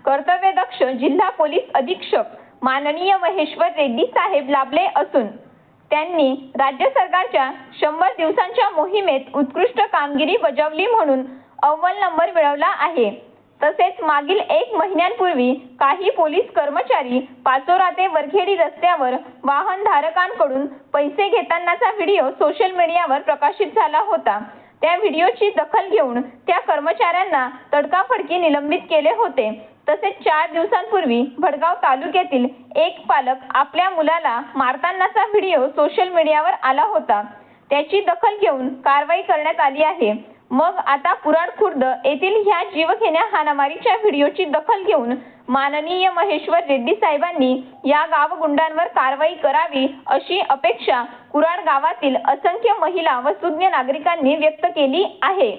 कर्तव्यदक्ष जिल्हा पोलीस अधीक्षक माननीय महेश्वर रेड्डी साहेब लाभले असून त्यांनी राज्य सरकारच्या 100 दिवसांच्या मोहिमेत उत्कृष्ट कामगिरी बजावली म्हणून अव्वल नंबर मिळवला आहे। तसेच मागील 1 महिन्यांपूर्वी काही पोलीस कर्मचारी पाचोरा ते वरखेडी रस्त्यावर वाहन धारकांकडून पैसे घेतानाचा व्हिडिओ सोशल मीडियावर प्रकाशित झाला होता। त्या व्हिडिओची दखल घेऊन त्या कर्मचाऱ्यांना तडकाफडकी निलंबित केले होते। तसेच 4 दिवसांपूर्वी भडगाव तालुक्यातील एक पालक आपल्या मुलाला मारतानाचा व्हिडिओ सोशल मीडियावर आला होता। त्याची दखल घेऊन कारवाई करण्यात आली आहे। मग आता पुराड खुर्द येथील ह्या जीवघेण्या हाणामारीच्या व्हिडिओची दखल घेऊन माननीय महेश्वर रेड्डी साहेबांनी या गावगुंडांवर कारवाई करावी अशी अपेक्षा कुराड गावातील असंख्य महिला व सुज्ञ नागरिकांनी व्यक्त केली आहे।